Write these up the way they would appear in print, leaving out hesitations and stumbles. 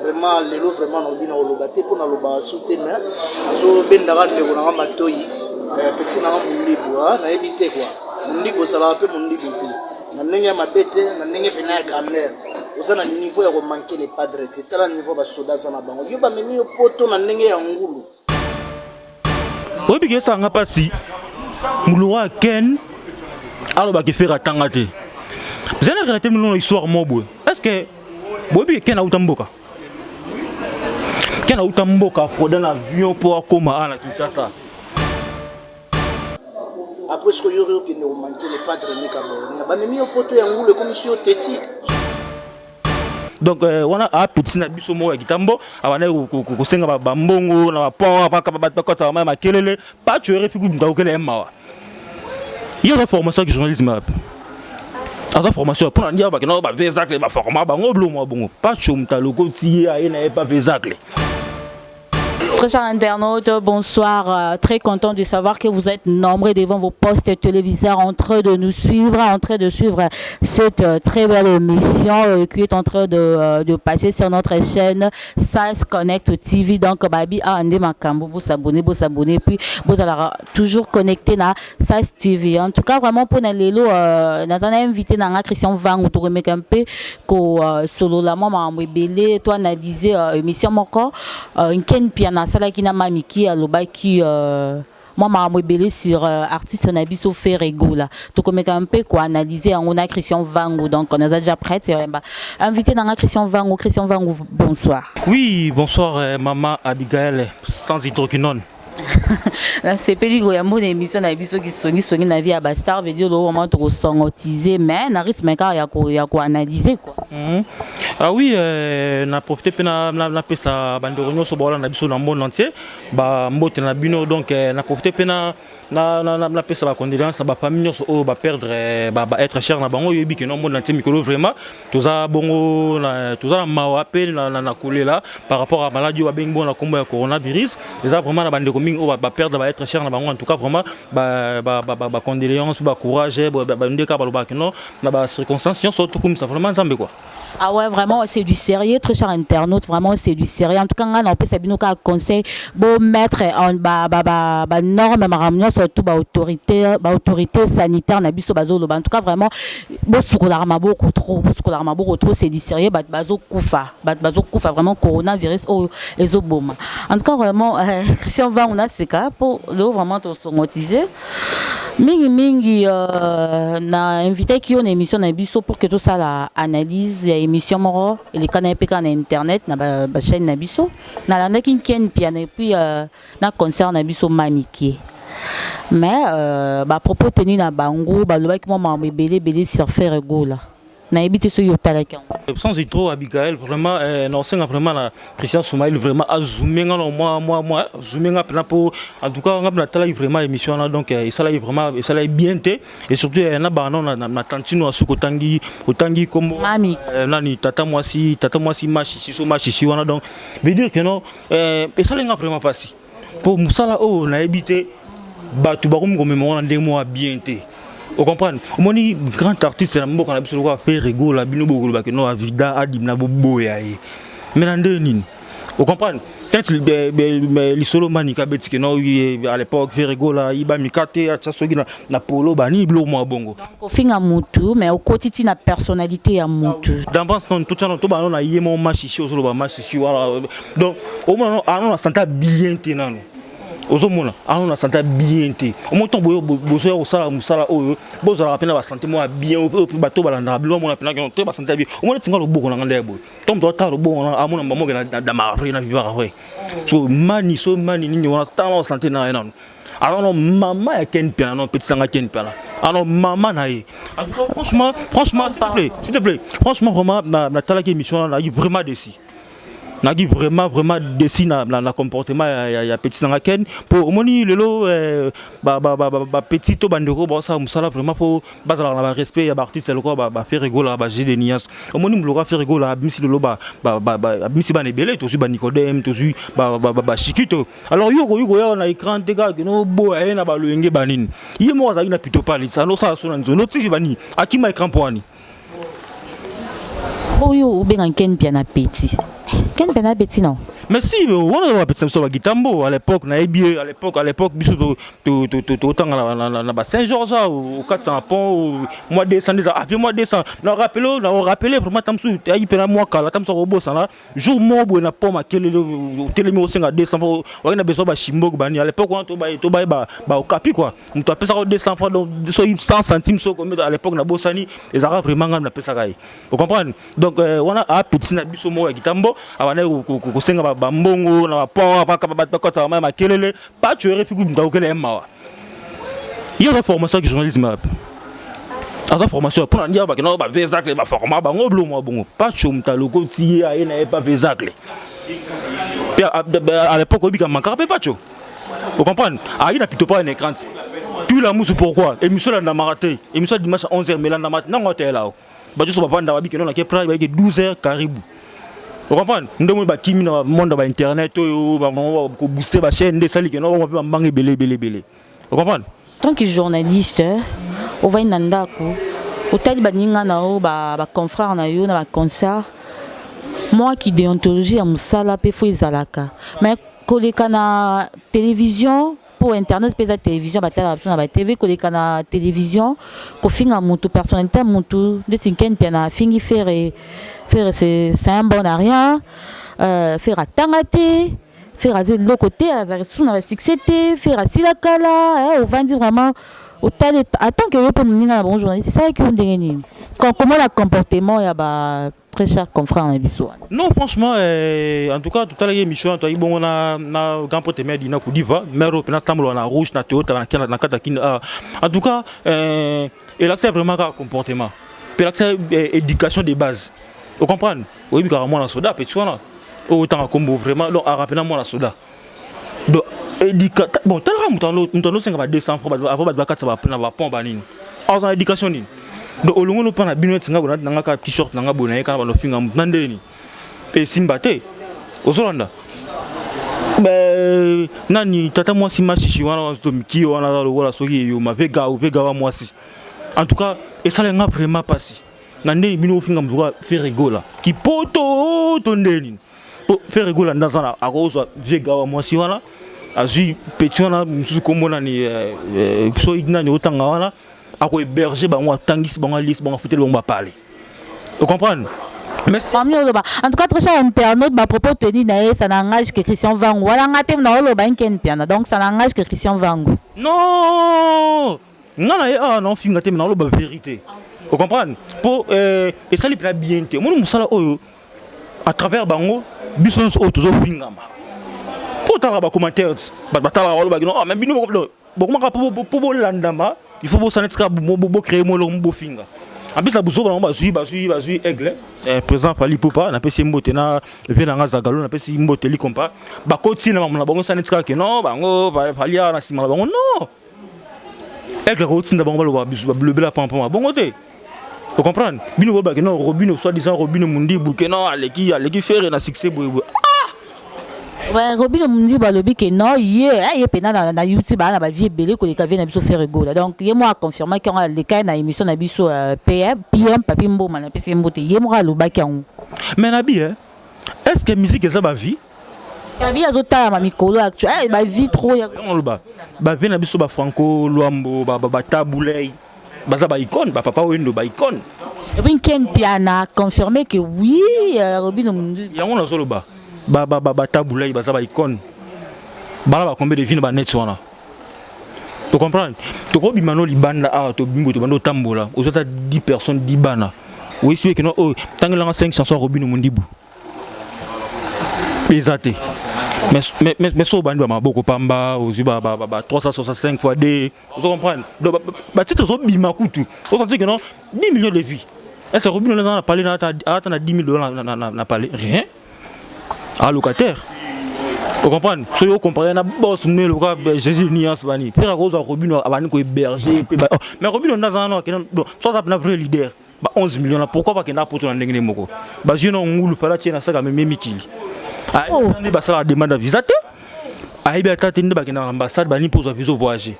vraiment lelo vraiment na bina oloba te pona loba soutenir so bendaka ndeko na matoi petit na mundibu na éviter quoi mundibu ça la peu mundibu te na ndenge mabete na ndenge pena ya grand-mère osana niveau ya ko manquer les padres te tala niveau ba soda sana bango yo ba memi yo poto na ndenge ya ngulu obi ke sanga pasi muluwa ken alo ba ke faire tangate vous allez relater mon histoire mobo est-ce que bobi ken a utamboka ken a utamboka pour dans l'avion pour comment à la Kinshasa après ce que yo qui ne manquer les padres ni kabo na ba memi yo poto ya ngulu comme si yo teti. Donc on a petit na biso mo ya kitambo abana ko senga ba mbongo na ba pont ba ka ta ma kelele pas tu aurais pu ndao kele mawa il y a la formation de journalisme à sa formation pour dire ba que non ba vezacle ba format ba ngoblo mo bongo pas tu mtalo ko ti ya na pas vezacle. Très chers internautes, bonsoir. Très content de savoir que vous êtes nombreux devant vos postes téléviseurs en train de nous suivre, en train de suivre cette très belle émission qui est en train de passer sur notre chaîne SAS Connect TV. Donc, Babi a andé ma cambo pour s'abonner, puis vous allez toujours connecter na SAS TV. En tout cas, vraiment pour Nelelo, nous avons invité na Christian Vang ou Touré Mekampe, ko solo la maman Mwebele, toi na disait émission moko, une ken piana. Sala qui n'a mami qui a qui moi m'a mobile sur artiste on a biso Ferrego là tout comme un peu quoi analyser on a Christian Vango donc on a déjà prêt invité dans Christian Vango bonsoir. Oui bonsoir maman Abigail sans hydroquinone. C'est pénible ya mon émission na biso qui songi na vie à Bastar veut dire le moment to songotiser mais na rythme ya ko analyser quoi. Ah oui na profiter pe na pesa banderonyo so bola na biso na monde entier ba mbote na bino donc na profiter pe na pesa ba condoléances ba famille so ba perdre ba être cher na bango yobi que non monde entier mikolo vraiment toza bongo toza na mawa pe na kolela par rapport à maladie wa bengo na kombo ya coronavirus déjà vraiment na bandeko mingi ba perdre ba être cher na bango en tout cas vraiment ba condoléances ba courage ba ndeka ba loba que non na ba circonstances surtout comme ça vraiment nzambe quoi. Ah ouais, vraiment, c'est du sérieux, très cher internaute, vraiment, c'est du sérieux. En tout cas, on peut savoir nos conseils, bon mettre en norme, surtout autorité sanitaire, na biso bazo en tout cas, vraiment, beaucoup trop, c'est du sérieux, bazo koufa, vraiment, coronavirus, ezoboma. En tout cas, vraiment, Christian va, on a ces cas pour le vraiment te somatiser. Mingi, na invité qui ont une émission na biso pour que tout ça la analyse. Émission moro et les canaux PK na internet na ba chaîne na biso na landa kin piano et puis na concert na biso mamiki mais ba propos tenu na bango ba loba ki mama belé sur Ferrego là na ebité so yotala kan sans trop Abigail vraiment non c'est vraiment la Christian Soumaïl vraiment a zoomé moi zoomé nga pour en tout cas on a tala vraiment émission là donc ça là vraiment ça là bien té et surtout na ba non na tantino asuko tangi comme mami nani tata moi si machichi wana donc veut dire que non et ça là vraiment passé pour musala oh na ebité ba tu ba comme commémorer des mois bien té. Vous comprenez? Mon grand artiste, c'est un mot qu'on a besoin de faire rigoler, la bino boko la keno avida adimna boboya. Mais n'andeni. Vous comprenez? Quand les solo manika beti keno à l'époque faire rigoler, iba mikate atsasogi na polo bani blo mo bongo. Ko finga mutu, mais au quotidien na personnalité à mutu. Dans pense non tout ça to ba non na yemo machichi osolo ba machichi wala. Donc au moins on a senti bien tenano. Ozomona on a santé bien té au montant bozo au sala musala oyo bozo la peine ba santé moi bien au bateau balanda bilo mona peine que ba santé bien au moins tinga lo boko na ngande bo tom to ta lo boko na amona mamo na da mari na vivre ouais so mani ni wana ta santé na ena alors non maman ya ken piana non petit sanga ken piana alors maman na yi franchement s'il te plaît franchement vraiment na tala ki émission na vraiment déçu. Nagi vraiment décis na comportement ya petit sangaken pour moni lelo petit to bandeko ba ça musala vraiment pour bazala na respect ya artiste le quoi ba faire rigoler ba j'ai des nias moni mloka faire rigoler abimisi lelo ba abimisi ba nebele to su ba Nicodème to su ba Chikito alors yugo ya na écran te gars no bo na ba loyenge banini yemo za ina plutôt parler ça no ça so na nzono ti bani akima écran poani oyo ubenga ken piana petit Ken pena beti non. Mais si, on a petit sur la Gitambo à l'époque, à l'époque, biso autant na Saint-Georges au 400 pont, mois décembre, après mois décembre, on rappelé pour moi tamsu, ayi pena moi kala tamsu robo sana, jour mo bo na pont makele télémi au 5 décembre, on a besoin ba chimbok bani à l'époque on to ba au capi quoi. On to pesa au décembre donc so 100 centimes so comme à l'époque na bosani, les arabes vraiment na pesa kai. Vous comprenez? Donc on a petit na biso mo Gitambo, avana ko senga bambongo na pont bakota makelele pas tu aurais pu ndakele mawa. Il y a une formation de journalisme. Asa formation pour dire que non ba vezacle ba format ba ngoblo mo bongo. Pas tu mtaloko ti ya na pas vezacle. À l'époque on dit que manquait pas tu. Vous comprenez? Ah il n'a plutôt pas un écran. Tu la mousse pourquoi? Émission la maraté. Émission dimanche à 11h mais là na matin on était là. Ba tu so ba vanda ba bi que non na ke pra ba 12h caribou. Vous comprenez? Nous avons bâti dans le monde de internet, nous avons boosté la chaîne, nous avons belé. Vous comprenez? En tant que journaliste, on va nanda ko. Au tali baninga na o ba confrère na yo na ba concert. Moi qui déontologie am sala pe fo izalaka. Mais koleka na télévision pour internet pe za télévision ba tala na ba TV koleka na télévision ko finga mutu personnalité mutu de 50 piana fingi faire c'est un bon à rien, faire à Tangate, faire à l'autre côté, à la succès, faire à Silakala, on va dire vraiment, attends que vous pouvez nous dire un bon journaliste, c'est ça qui vous dit. Comment le comportement, il y a très cher confrère en Bissau. Non, franchement, en tout cas, tout à l'heure, l'émission, on a grand pote mère d'Ina Koudiva, mère au Pénatambo, on a rouge, na Théo, en tout cas, il accepte vraiment le comportement. Puis l'accepte l'éducation des bases. Vous comprenez? Oui, mais carrément la soda, petit soin. Autant à combo vraiment, donc à rappeler moi la soda. Donc, éducation. Bon, tel que nous avons 200 francs, après, ça va prendre la pompe à l'île. En éducation, donc, au long de prendre la binouette, on a un t-shirt, on a un bonnet, on a un finger, on a un et Simbate, au Solanda. Ben, Nani, tata moi si ma chichi, on a un qui on a le voilà, sogi, on m'a vega ou vega moi si. En tout cas, et ça l'a vraiment passé. Nandé bino finga mzuka faire rigola ki poto tondeni pour faire rigola ndazana akozo vega wa mwasi wana azui petit wana msusu komona ni so idina ni otanga wana ako héberger ba mwa tangisi ba mwa liste ba mwa fotel ba mwa parler. Vous comprenez? Mais en tout cas très cher internaute ba propos tenu na ça n'engage que Christian Vangu wala ngate na lo ba nken piana donc ça n'engage que Christian Vangu. Non non finga te na lo ba vérité. Vous comprenez? Pour et ça les plats bien té. Moi nous sala à travers bango bisons autos fingama. Pour tala ba commentaires ba tala wala ba non mais bino bon pour landama il faut ça netka bo créer mo lo bo finga. En plus la buso ba suivre aigle présent Fally Ipupa na pesi mbote na vient na zagalo na pesi mbote li compa ba koti na bango ça netka que non bango Fally na sima bango non. Aigle koti na bango ba bleu la pampa bango te. Vous comprenez? Bino go ba que non Robino soit disant Robino Mundi bouke non aleki faire na succès boy. Ouais, Robin Mundi balobi que non, il pena na YouTube na ba vie belé ko les cavés na biso faire rigolo. Donc il moi confirmer qu'on a les cas na émission na biso PM papi mbo na pesi mbote yé moi lo ba kian. Mais nabi est-ce que musique est ça ba vie? Nabi azota ma mikolo actuel ba vie trop ya. On lo ba. Ba vie na biso ba Franco Luambo ba Taboulay. Baza ba icône ba papa wendo ba icône. Et puis Ken Piana confirmé que oui Robin Mundi. Ya on a solo ba. Ba Taboulay baza ba icône. Bala ba combien de vignes ba net wana. Tu comprends? Tu ko bimano libanda a to bimbo to bando tambola. Aux autres 10 personnes 10 bana. Oui c'est que non oh tangela 5 chansons Robin Mundi bu. Exacté. Mais so bandi ba maboko pamba ozi ba 365 fois D. Vous comprenez? Donc ba titre so bima kutu. On sent que non 10 millions de vues. Est-ce que Robin on a parlé na 10 000 $ na parlé rien. À locataire. Vous comprenez? Si vous comprenez, na boss mais le gars Jésus nuance bani. Puis la cause Robin abani ko héberger mais Robin on a non soit ça na vrai leader. Ba 11 millions là pourquoi pas que na poto na ndenge moko. Ba jeune ngulu fala tiena saka même mikili. Ah, on est basé la demande de visa. Ah, bien, t'as tenu à l'ambassade, bani pour visa voyager.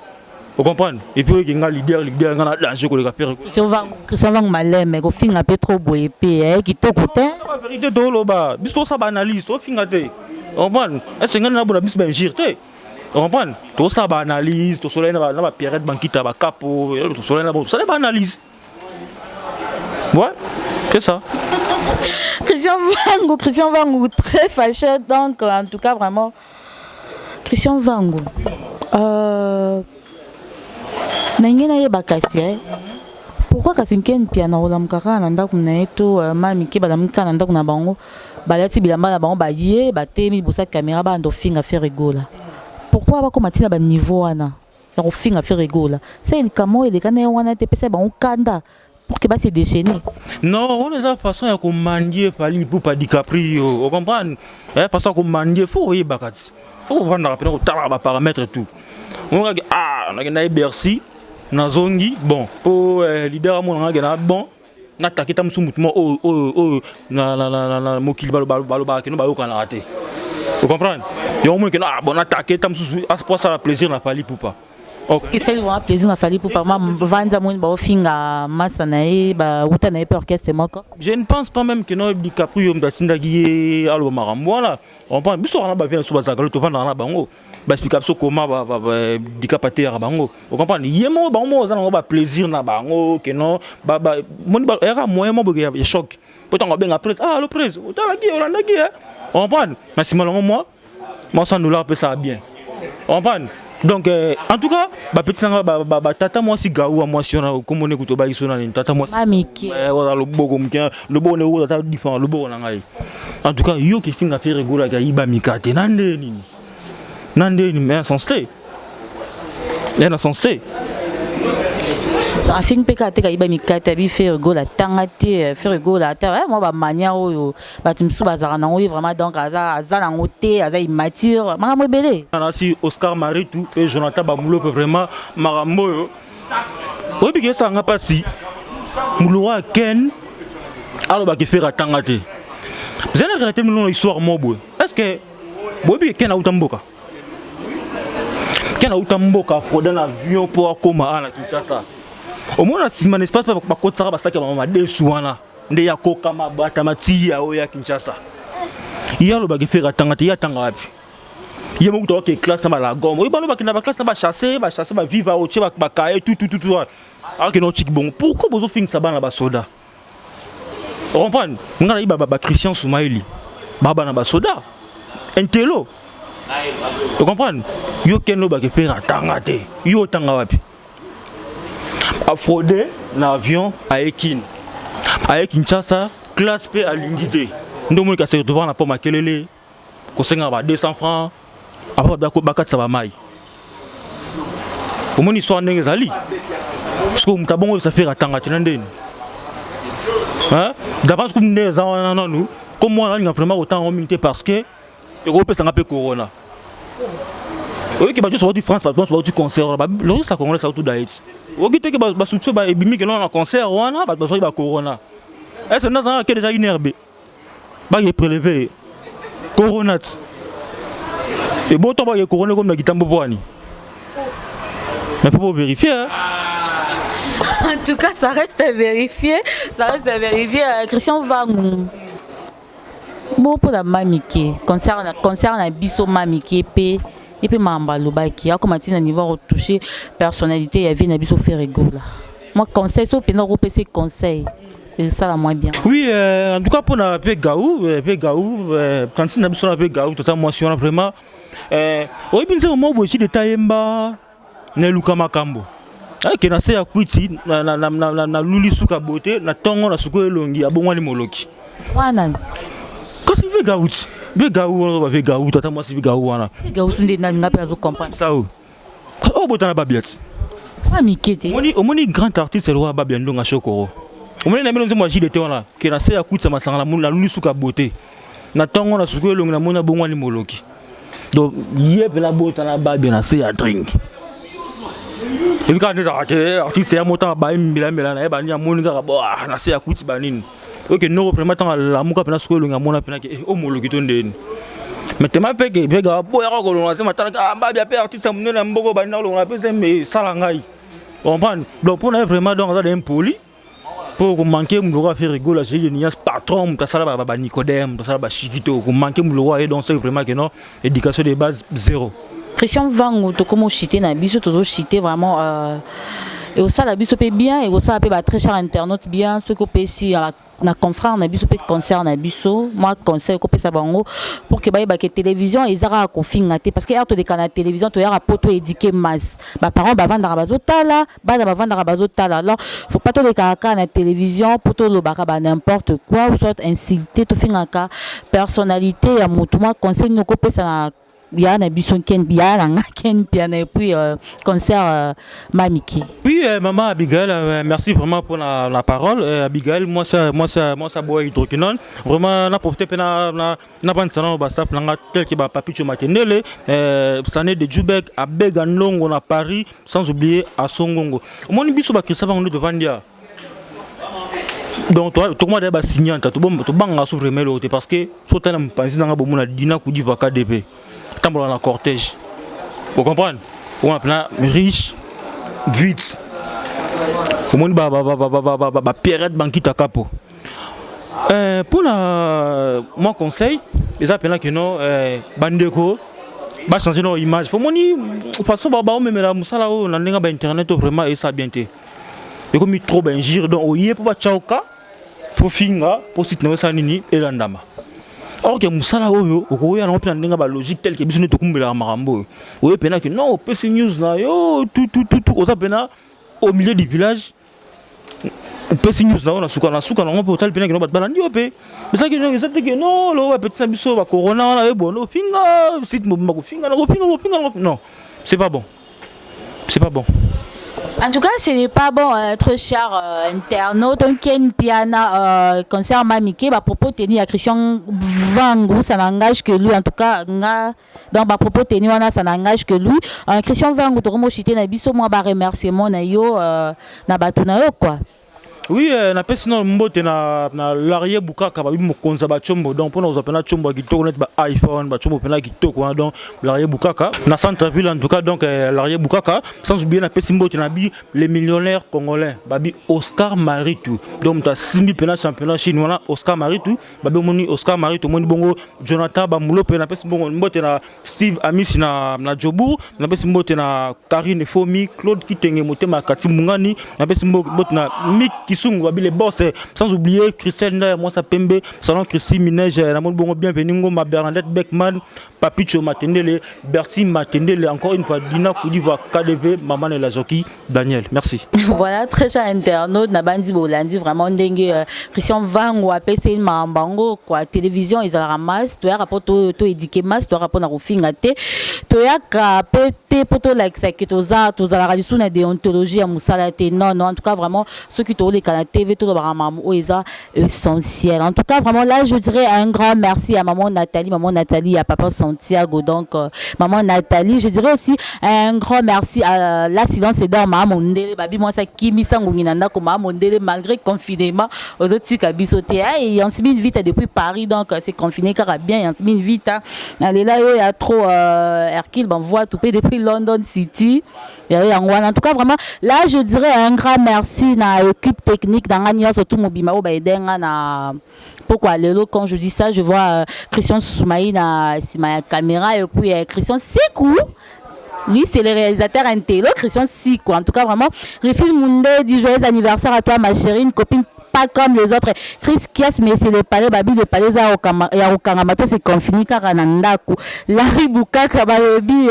Vous comprenez? Et puis il y a un leader qui a danger pour les faire. Christian Vang malem mais go finga pe trop boye pe qui to côté. La vérité de l'oba, biso ça analyse, to finga te. Vous comprenez? Est-ce que na bona bis ben jirte? Vous comprenez? To ça analyse, to soleil na ba période bankita ba capo, to soleil na ba ça ba analyse. Ouais, c'est ça. Christian Vango, très fâché. Donc, en tout cas, vraiment, Christian Vango. Pourquoi Kasinken piano la mkaka nanda kuna eto mami ke bala mka nanda kuna bango balati bilamba na bango baye batemi bosa caméra ba ndo finga faire rigola. Pourquoi ba komatina ba niveau wana? Ya ko finga faire rigola. C'est une camo et les kana wana te pesa ba kanda. Pour que ça se déchaîner. Non, on est à façon à commander Fali pour pas DiCaprio. Vous comprenez? Façon à commander, il faut y bakati. Faut prendre rapidement au paramètres et tout. On a Bercy, Nazongi, bon, pour leader mon a bon, n'attaquer tam sous mouvement na mokil balo que nous ba kana raté. Vous comprenez? Il y a au moins que bon attaquer tam sous pour ça plaisir na Fali pour pas. Est-ce que c'est vraiment plaisir na Fali pour pas vendre mon ba finga masanae ba uta na orchestre moko? Je ne pense pas même que no DiCaprio mdasindagi alo marambo là. On pense biso na ba bien so bazakalo to vendre na bango. Ba explication comment ba DiCaprio bango. Vous comprenez? Yemo bango za na ba plaisir na bango que non ba mon ba era moyen mo ya choc. Pourtant on ben après le presse. Uta la gi Holanda gi. On comprend? Mais si malongo moi $100 peut ça bien. On comprend? Donc en tout cas petit tata moi si gaou moi si on a comme on écoute ba isona ni tata moi mamiki voilà le beau comme le beau ne tata différent le beau na ngai en tout cas yo qui finga faire rigola ga iba mikate nande ni mais sans sté et na sans sté afin pekate ka iba mikate bi faire rigola tangati faire rigola ta moi ba manière oyo batimsu bazara na oyo vraiment donc aza na ngote aza immature manga belé si Oscar Maritou et Jonathan Bamulo vraiment marambo oyo bige ça nga pasi muloa ken alors ba ke faire tangate vous allez raconter mon histoire mobo est-ce que bobi ken a utamboka froder l'avion pour akoma à la Kinshasa. Au moins si man espace pas côté ça ba saka mama desuana nde ya koka mabata matia o ya Kinshasa. Ya lo ba ke faire tangate ya tanga wapi. Ye mo to ke classe na la gomme. Oui ba no ba kina ba classe na ba chasser ba vivre au tche ba kae tout. Alors que non chic bon. Pourquoi bozo fin ça ba na ba soda? On comprend? Ngana iba ba Christian Soumaili. Baba na ba soda. Entelo. Tu comprends? Yo ken lo ba ke faire tangate. Yo tanga wapi. A frauder l'avion à Ekin. À Kinshasa, classe P à l'ingité. Nous avons se retrouver na poma kelele. Ko senga ba 200 francs. Après ba bakatsa ba mai. Comment histoire ndenge zali? Parce que mutabongo ça faire tanga tinandeni. Hein? D'avance comme ndenge za wana nous. Comme moi là vraiment autant en minute parce que Europe ça ngape corona. Oui qui va juste sortir France parce que tu concert là. Le risque la congolais ça tout d'Haïti. Oui qui ba soutien ba ebimi que non en concert wana ba besoin ba corona. Est-ce que nous avons déjà inherbé? Ba est prélevé. Corona. Et bon temps ba est corona comme na kitambo boani. Mais faut vérifier hein. En tout cas, ça reste à vérifier. Christian Vangou. Bon pour la mamiki. Concerne biso mamiki p et puis mamba lobaki. A commencé à niveau retoucher personnalité, il y avait na biso faire rigola. Moi conseil so pena repérer conseil. Et ça la moins bien. Oui, en tout cas pour na pe gaou, quand si na biso na pe gaou, tout ça moi si on a vraiment oui bien c'est moi aussi de Tayemba na Luka Makambo. Que na se ya kwiti na luli suka beauté na tongo na suko elongi abongwa ni moloki. Wana. Kasi ve gaouti. Ve gaou va ve gaou tata moi si ve gaou wana. Ve gaou sunde na ngape azo comprendre. Ça o. O botana babiat. Wa mikete. Omoni grand artiste roi babiando nga Shokoro. Omoni na melonzi moi jilete wana que na se ya kwiti masanga na luli suka beauté. Na tongo na suko elongi na mona bongwa ni moloki. Donc yep la botana babia na se ya drink. Et puis quand on est artiste, c'est un montant à mila na eba ni amoni ka bo na se ya kuti banini. OK no vraiment tant la muka pena soko longa mona pena ke o moloki to ndeni. Mais tu m'as fait que tu as beau avoir colonné, c'est maintenant que tu as artiste amené dans beaucoup de gens, on a besoin de salangai. Comprendre. Donc pour nous vraiment donc ça impoli. Pour manquer mon droit faire rigoler, j'ai une patron, tu as ça là Nicodème, tu as ça là Chiquito, pour manquer mon droit et donc c'est vraiment que non, éducation de base zéro. Christian Vango, tu comment chiter na biso, tu chiter vraiment et au ça la biso peut bien et au ça peut très cher internaute bien ce qu'on peut ici na confrère na biso peut concert na biso moi conseil ko pesa bango pour que ba télévision ezara ko fingate parce que arto de kana télévision to yara poto éduquer masse ba parents ba vendre bazotala ba vendre bazotala alors faut pas to de kaka na télévision poto lo baka ba n'importe quoi ou soit insulter to fingaka personnalité ya mutu moi conseil no ko pesa na bien na bison ken bien na ken bien et puis concert Mamiki. Oui maman Abigail merci vraiment pour la parole Abigail moi ça boy hydroquinone vraiment na profité na ban salon ba stap na tel que ba papicho matendele sané de Djoubek à Beganlongo na Paris sans oublier à Songongo mon biso ba Christophe on de Vandia. Donc toi moi d'abord signant to banga sur remelo parce que so tana mpanzi na bomu na dina ku di vaka DP. Dans la cortège. Vous comprenez? On a plein riche, vite. Comment on période banquille à capo. Pour mon conseil, les appels que non, bandeko, va changer nos images. Pour moi, de façon, on met la moussala, on a internet vraiment et ça bien été. Et comme il trop bien gire, donc on y est pour tchaoka, pour finga, pour site ça nini et l'andama. Or que musala oyo okoya na opina ndinga ba logique tel que biso ne tokumbela marambo oyo pena que non PC news na yo tout oza pena au milieu du village PC news na on suka na on portal pena que non ba ndi opé mais ça que non lo ba petit biso ba corona na bon finga site mo ba finga non c'est pas bon. En tout cas, ce n'est pas bon, très cher internaute. Donc, Ken Piana, concert Mamiki, à propos tenu à Christian Vango, ça n'engage que lui. En tout cas, donc, à propos tenu, ça n'engage que lui. Christian Vango, tu as chité na biso, moi, remerciement na yo, na batuna yo, quoi. Oui, na sinon mbote na l'arrière bukaka ba mo konza ba chombo donc pour nous apena chombo kitoko net ba iPhone ba chombo pena kitoko donc l'arrière bukaka na centre ville en tout cas donc l'arrière bukaka sans oublier na pesi mbote na bi les millionnaires congolais babi Oscar Maritou donc ta simbi pena championnat chinois Oscar Maritou babi moni Oscar Maritou moni bongo Jonathan ba mulo pena pesi bongo mbote na Steve Amis na Jobu na pesi mbote na Karine Fomi Claude Kitenge motema kati mungani na pesi mbote na Mick les boss sans oublier Christelle moi ça pembe salon Christine Minège la monde bon bienvenue ngoma Bernadette Beckman Papicho Matendele Bertie Matendele encore une fois Dina Koudiva KDV maman et la Zoki Daniel merci. Voilà très cher internaute na bandi bolandi vraiment ndenge Christian Vango a PC une mambango quoi télévision ils ramassent toi rapport to éduquer masse toi rapport na rofinga te to ya ka pété poto like ça que toza la radio na déontologie à musala te non en tout cas vraiment ceux qui to les la TV tout est essentiel. En tout cas, vraiment là, je dirais un grand merci à maman Nathalie, à papa Santiago. Donc, maman Nathalie, je dirais aussi un grand merci à la silence et dans maman Ndele, babi moi ça qui mi sangunginanda comme maman Ndele malgré confinement aux autres qui habitent et on se met vite depuis Paris donc c'est confiné car bien on se met vite. Allez là il y a trop Hercule ben voit tout depuis London City. En tout cas vraiment là je dirais un grand merci na équipe technique dans l'année surtout mobima au baïdenga na pourquoi lelo quand je dis ça je vois Christian Soumaï na ma caméra et puis Christian Sikou lui c'est le réalisateur intello Christian Sikou en tout cas vraiment Rifil Moundé dit joyeux anniversaire à toi ma chérie une copine pas comme les autres Chris Kias mais c'est le palais babi le palais za okangamato c'est confiné car nandaku Larry Bukaka balobi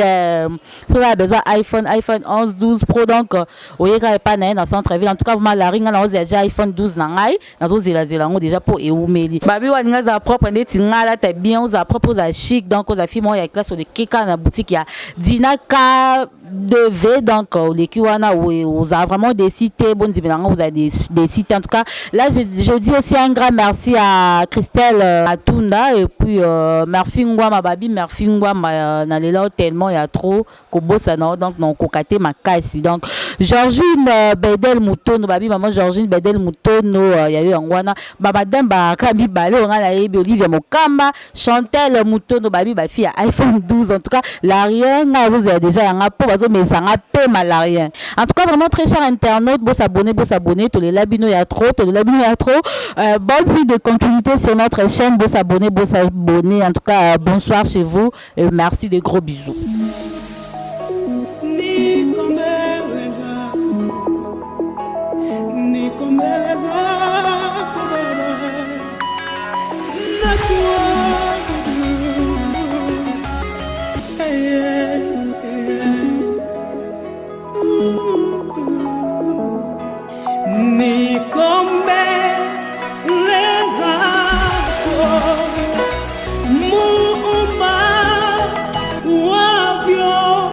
sur la besoin iPhone 11 12 Pro donc oyeka pas na centre ville en tout cas vraiment Larry nga na oza iPhone 12 na ngai na zo zela ngo déjà pour eumeli babi waninga za propre ndeti ngala ta bien oza propre oza chic donc oza fille moi ya classe de keka na boutique ya Dinaka de V donc les kiwana oza vraiment des sites bon dibenanga oza des sites en tout cas. Là, je dis aussi un grand merci à Christelle Atunda et puis merci Ngwa babi, merci Ngwa na lela tellement il y a trop kobosa donc non kokate makasi donc Georgine Bedel Moutono babi maman Georgine Bedel Moutono ya yo ngwana ba madame ba kambi balé on a la Olivia Mokamba Chantel Moutono babi ba fille iPhone 12 en tout cas l'arrière ngazo déjà nga po bazo mais ça nga pe malarien en tout cas vraiment très cher internaute beau s'abonner tous les labino ya trop bonne suite de continuité sur notre chaîne beau s'abonner en tout cas bonsoir chez vous et merci de gros bisous.